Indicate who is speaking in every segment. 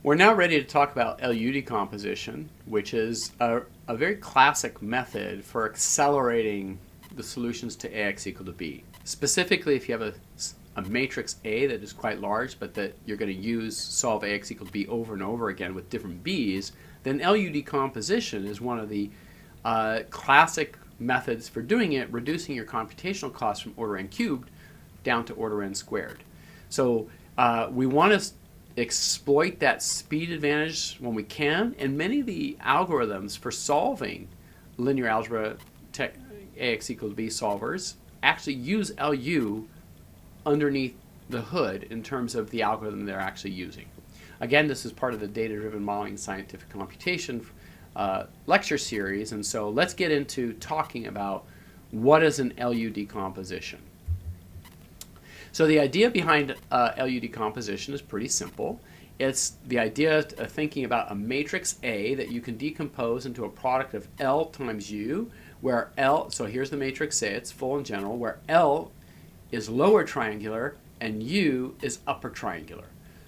Speaker 1: We're now ready to talk about LU decomposition, which is a very classic method for accelerating the solutions to AX equal to B. Specifically, if you have a matrix A that is quite large, but that you're going to solve AX equal to B over and over again with different B's, then LU decomposition is one of the classic methods for doing it, reducing your computational costs from order n cubed down to order n squared. So we want to exploit that speed advantage when we can, and many of the algorithms for solving linear algebra AX equal to B solvers actually use LU underneath the hood in terms of the algorithm they're actually using. Again, this is part of the data-driven modeling and scientific computation lecture series, and so let's get into talking about what is an LU decomposition. So the idea behind LU decomposition is pretty simple. It's the idea of thinking about a matrix A that you can decompose into a product of L times U, where L, so here's the matrix A, it's full in general, where L is lower triangular and U is upper triangular.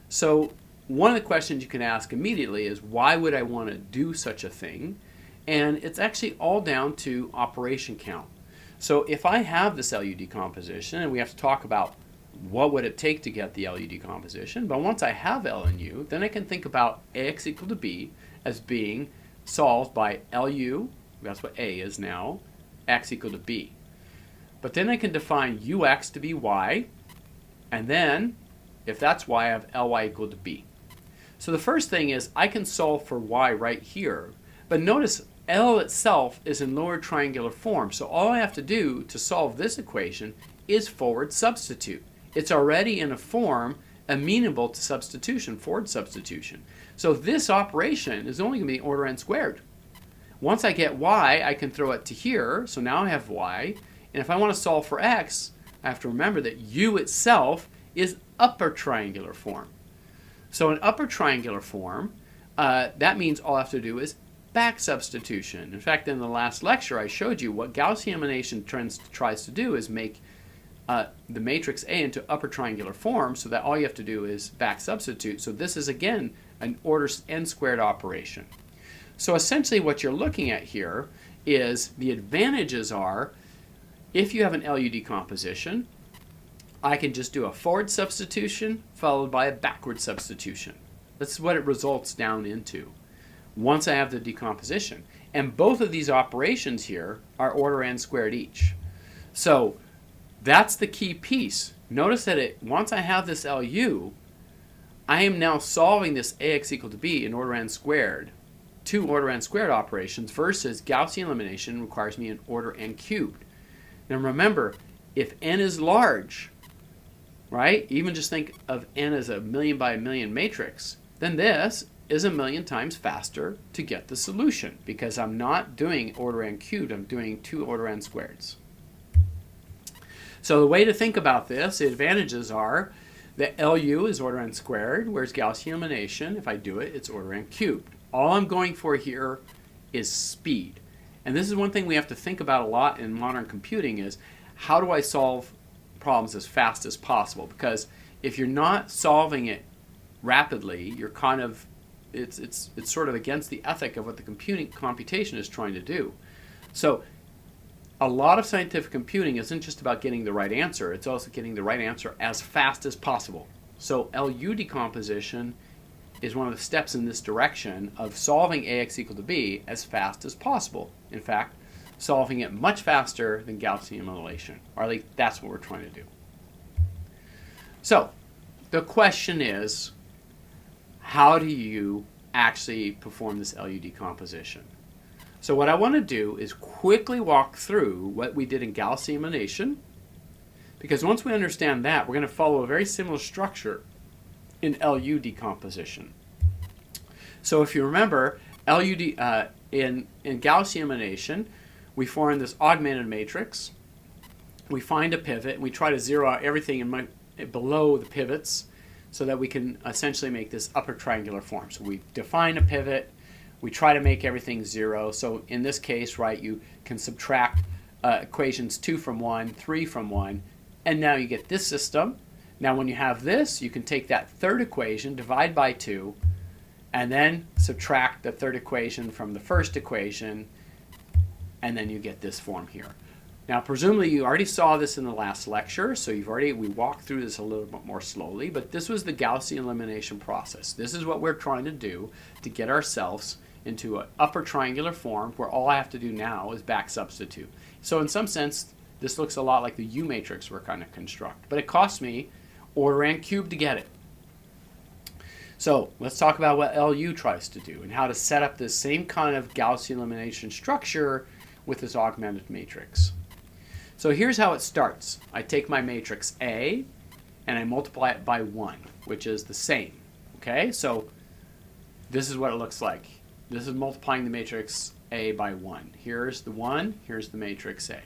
Speaker 1: So one of the questions you can ask immediately is, why would I want to do such a thing? And it's actually all down to operation count. So if I have this LU decomposition, and we have to talk about what would it take to get the LU decomposition, but once I have L and U, then I can think about AX equal to B as being solved by LU, that's what A is now, X equal to B. But then I can define UX to be Y, and then, if that's Y, I have LY equal to B. So the first thing is I can solve for Y right here, but notice L itself is in lower triangular form, so all I have to do to solve this equation is forward substitute. It's already in a form amenable to substitution, forward substitution. So this operation is only going to be order n squared. Once I get Y, I can throw it to here, so now I have Y. And if I want to solve for X, I have to remember that U itself is upper triangular form. So in upper triangular form, that means all I have to do is back substitution. In fact, in the last lecture, I showed you what Gaussian elimination tries to do is make the matrix A into upper triangular form, so that all you have to do is back substitute. So this is again an order n squared operation. So essentially what you're looking at here is the advantages are, if you have an LU decomposition, I can just do a forward substitution followed by a backward substitution. That's what it results down into once I have the decomposition. And both of these operations here are order n squared each. So that's the key piece. Notice that once I have this LU, I am now solving this AX equal to B in order n squared, two order n squared operations, versus Gaussian elimination requires me an order n cubed. Now remember, if n is large, right, even just think of n as a million by a million matrix, then this is a million times faster to get the solution, because I'm not doing order n cubed, I'm doing two order n squareds. So the way to think about this, the advantages are that LU is order n squared, whereas Gaussian elimination, if I do it, it's order n cubed. All I'm going for here is speed. And this is one thing we have to think about a lot in modern computing is, how do I solve problems as fast as possible? Because if you're not solving it rapidly, you're kind of, it's sort of against the ethic of what the computation is trying to do. So a lot of scientific computing isn't just about getting the right answer, it's also getting the right answer as fast as possible. So LU decomposition is one of the steps in this direction of solving AX equal to B as fast as possible. In fact, solving it much faster than Gaussian elimination, or at least that's what we're trying to do. So the question is, how do you actually perform this LU decomposition? So what I want to do is quickly walk through what we did in Gaussian elimination, because once we understand that, we're going to follow a very similar structure in LU decomposition. So if you remember, in Gaussian elimination, we form this augmented matrix, we find a pivot, and we try to zero out everything below the pivots so that we can essentially make this upper triangular form. So we define a pivot, we try to make everything zero. So in this case, right, you can subtract equations 2 from 1, 3 from 1, and now you get this system. Now when you have this, you can take that third equation, divide by 2, and then subtract the third equation from the first equation, and then you get this form here. Now, presumably you already saw this in the last lecture, so we walked through this a little bit more slowly, but this was the Gaussian elimination process. This is what we're trying to do to get ourselves into an upper triangular form where all I have to do now is back substitute. So in some sense, this looks a lot like the U matrix we're going to construct, but it costs me order n cubed to get it. So let's talk about what LU tries to do and how to set up this same kind of Gaussian elimination structure with this augmented matrix. So here's how it starts. I take my matrix A and I multiply it by 1, which is the same. Okay, so this is what it looks like. This is multiplying the matrix A by 1. Here's the 1, here's the matrix A.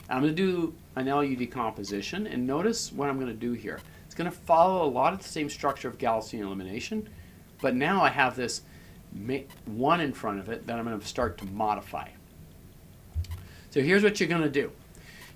Speaker 1: I'm going to do an LU decomposition, and notice what I'm going to do here. It's going to follow a lot of the same structure of Gaussian elimination, but now I have this 1 in front of it that I'm going to start to modify. So here's what you're going to do.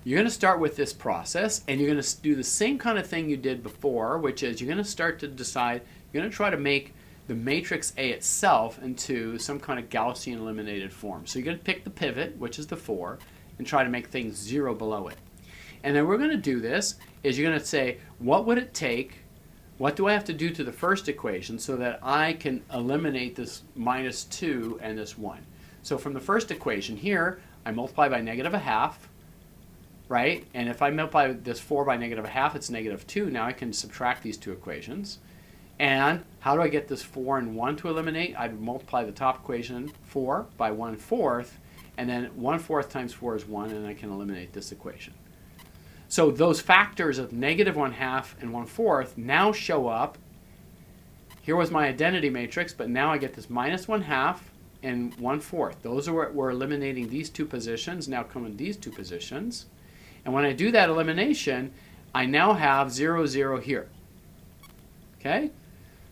Speaker 1: You're going to start with this process, and you're going to do the same kind of thing you did before, which is you're going to start to decide, you're going to try to make the matrix A itself into some kind of Gaussian eliminated form. So you're going to pick the pivot, which is the 4, and try to make things 0 below it. And then we're going to do this is you're going to say, what would it take, what do I have to do to the first equation so that I can eliminate this -2 and this 1. So from the first equation here, I multiply by -1/2, right? And if I multiply this 4 by -1/2, it's -2. Now I can subtract these two equations. And how do I get this 4 and 1 to eliminate? I'd multiply the top equation, 4, by 1/4, and then 1/4 times 4 is 1, and I can eliminate this equation. So those factors of -1/2 and 1/4 now show up. Here was my identity matrix, but now I get this -1/2 and 1/4. Those are what we're eliminating, these two positions. Now come in these two positions. And when I do that elimination, I now have 0, 0 here. Okay?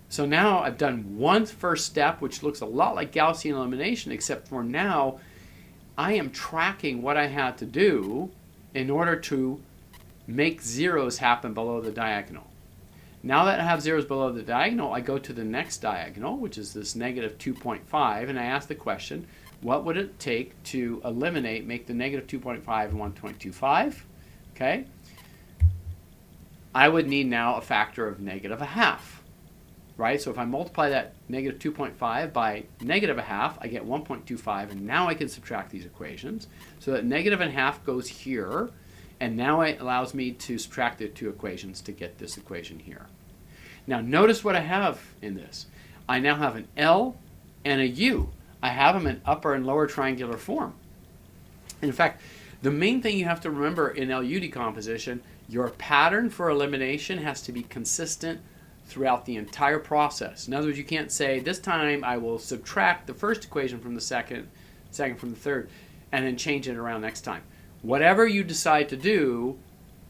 Speaker 1: So now I've done one first step, which looks a lot like Gaussian elimination, except for now I am tracking what I had to do in order to make zeros happen below the diagonal. Now that I have zeros below the diagonal, I go to the next diagonal, which is this -2.5, and I ask the question, what would it take to eliminate, make the -2.5 and 1.25? Okay? I would need now a factor of -1/2, right? So if I multiply that -2.5 by -1/2, I get 1.25, and now I can subtract these equations. So that -1/2 goes here, and now it allows me to subtract the two equations to get this equation here. Now notice what I have in this. I now have an L and a U. I have them in upper and lower triangular form. In fact, the main thing you have to remember in LU decomposition, your pattern for elimination has to be consistent throughout the entire process. In other words, you can't say, this time I will subtract the first equation from the second from the third, and then change it around next time. Whatever you decide to do,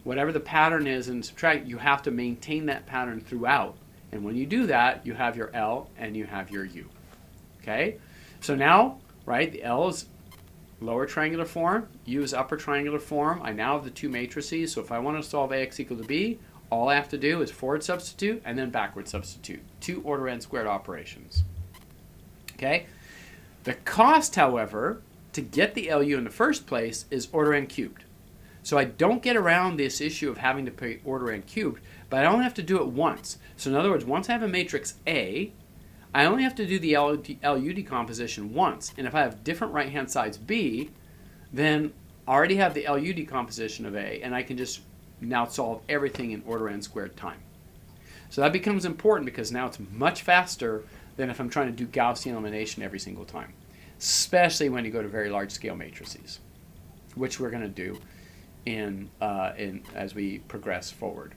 Speaker 1: whatever the pattern is in subtract, you have to maintain that pattern throughout. And when you do that, you have your L and you have your U. Okay? So now, right, the L is lower triangular form, U is upper triangular form. I now have the two matrices, so if I want to solve AX equal to B, all I have to do is forward substitute and then backward substitute. 2 order n squared operations. Okay? The cost, however, to get the LU in the first place is order n cubed. So I don't get around this issue of having to pay order n cubed, but I only have to do it once. So in other words, once I have a matrix A, I only have to do the LU decomposition once. And if I have different right-hand sides B, then I already have the LU decomposition of A, and I can just now solve everything in order n squared time. So that becomes important because now it's much faster than if I'm trying to do Gaussian elimination every single time, especially when you go to very large scale matrices, which we're going to do as we progress forward.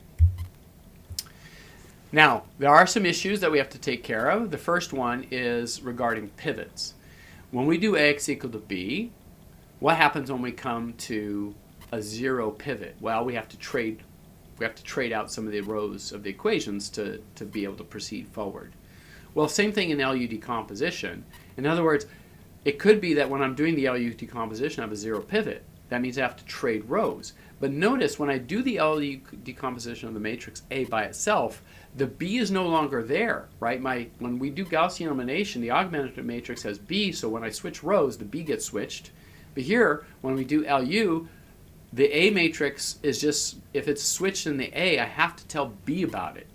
Speaker 1: Now, there are some issues that we have to take care of. The first one is regarding pivots. When we do AX equal to B, what happens when we come to a 0 pivot? Well, we have to trade out some of the rows of the equations to be able to proceed forward. Well, same thing in LU decomposition. In other words, it could be that when I'm doing the LU decomposition, I have a 0 pivot. That means I have to trade rows. But notice when I do the LU decomposition of the matrix A by itself, the B is no longer there, right? When we do Gaussian elimination, the augmented matrix has B, so when I switch rows, the B gets switched. But here, when we do LU, the A matrix is just, if it's switched in the A, I have to tell B about it.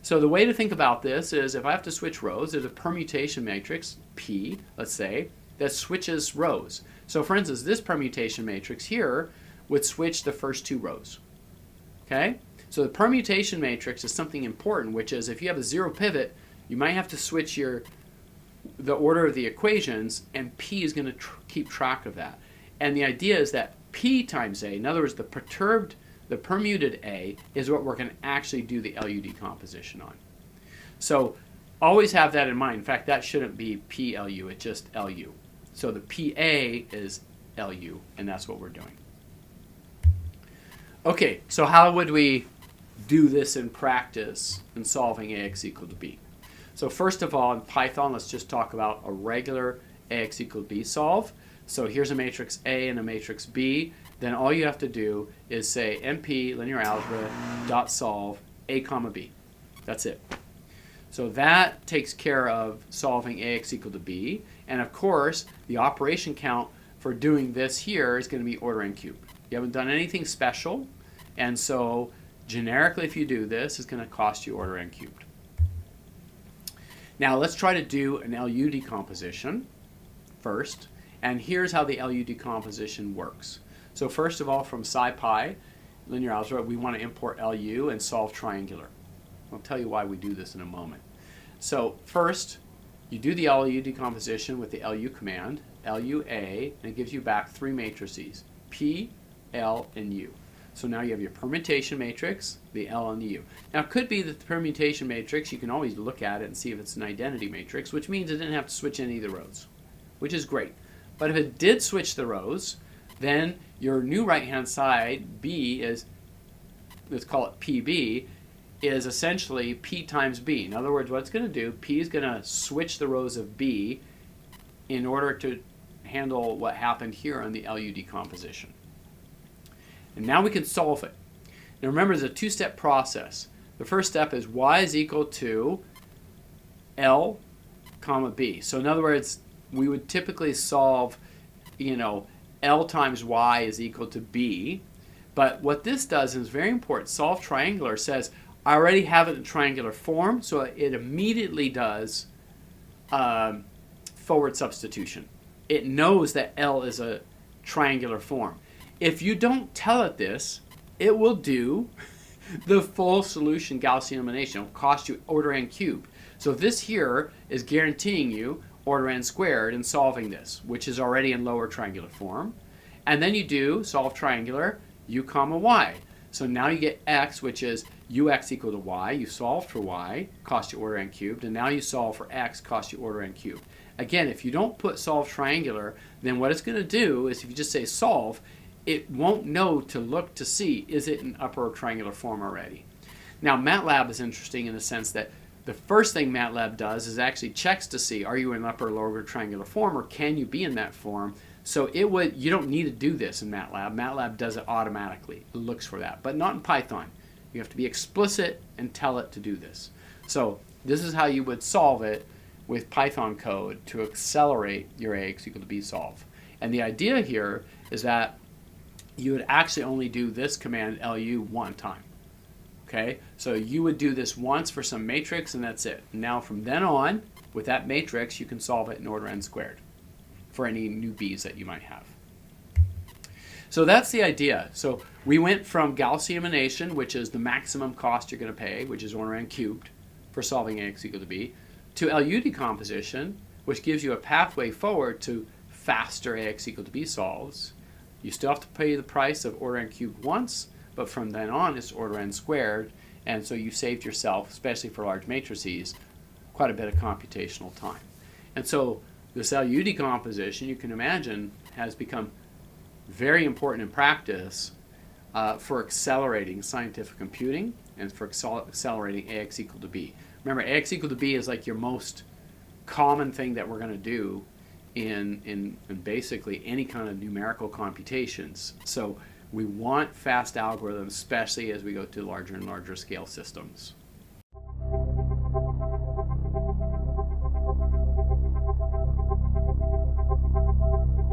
Speaker 1: So the way to think about this is if I have to switch rows, there's a permutation matrix, P, let's say, that switches rows. So for instance, this permutation matrix here would switch the first 2 rows. Okay? So the permutation matrix is something important, which is if you have a 0 pivot, you might have to switch the order of the equations, and P is going to keep track of that. And the idea is that P times A, in other words, the permuted A, is what we're going to actually do the LU decomposition on. So always have that in mind. In fact, that shouldn't be PLU, it's just LU. So the PA is LU, and that's what we're doing. Okay, so how would we do this in practice in solving AX equal to B? So first of all, in Python, let's just talk about a regular AX equal to B solve. So here's a matrix A and a matrix B. Then all you have to do is say np linear algebra dot solve A comma B. That's it. So that takes care of solving AX equal to B. And of course, the operation count for doing this here is going to be order n cubed. You haven't done anything special, and so generically if you do this, it's going to cost you order n cubed. Now let's try to do an LU decomposition first, and here's how the LU decomposition works. So first of all, from SciPy linear algebra, we want to import LU and solve triangular. I'll tell you why we do this in a moment. So first, you do the LU decomposition with the LU command, LUA, and it gives you back 3 matrices, P, L, and U. So now you have your permutation matrix, the L and the U. Now it could be that the permutation matrix, you can always look at it and see if it's an identity matrix, which means it didn't have to switch any of the rows, which is great. But if it did switch the rows, then your new right-hand side, B, is, let's call it PB, is essentially P times B. In other words, what it's going to do, P is going to switch the rows of B in order to handle what happened here on the LU decomposition. And now we can solve it. Now remember, it's a 2-step process. The first step is y is equal to L comma B. So in other words, we would typically solve, L times y is equal to B. But what this does is very important. Solve triangular says, I already have it in triangular form, so it immediately does forward substitution. It knows that L is a triangular form. If you don't tell it this, it will do the full solution Gaussian elimination. It will cost you order n cubed. So this here is guaranteeing you order n squared in solving this, which is already in lower triangular form. And then you do solve triangular u comma y. So now you get x, which is ux equal to y. You solved for y, cost you order n cubed, and now you solve for x, cost you order n cubed. Again, if you don't put solve triangular, then what it's going to do is if you just say solve, it won't know to look to see is it in upper triangular form already. Now MATLAB is interesting in the sense that the first thing MATLAB does is actually checks to see are you in upper or lower triangular form, or can you be in that form. So you don't need to do this in MATLAB. MATLAB does it automatically. It looks for that, but not in Python. You have to be explicit and tell it to do this. So this is how you would solve it with Python code to accelerate your AX equal to B solve. And the idea here is that you would actually only do this command LU one time. Okay, so you would do this once for some matrix and that's it. Now from then on, with that matrix, you can solve it in order n squared for any new B's that you might have. So that's the idea. So we went from Gaussian elimination, which is the maximum cost you're going to pay, which is order n cubed for solving AX equal to B, to LU decomposition, which gives you a pathway forward to faster AX equal to B solves. You still have to pay the price of order n cubed once, but from then on it's order n squared, and so you saved yourself, especially for large matrices, quite a bit of computational time. And so this LU decomposition, you can imagine, has become very important in practice for accelerating scientific computing and for accelerating AX equal to B. Remember, AX equal to B is like your most common thing that we're going to do in basically any kind of numerical computations. So We want fast algorithms, especially as we go to larger and larger scale systems.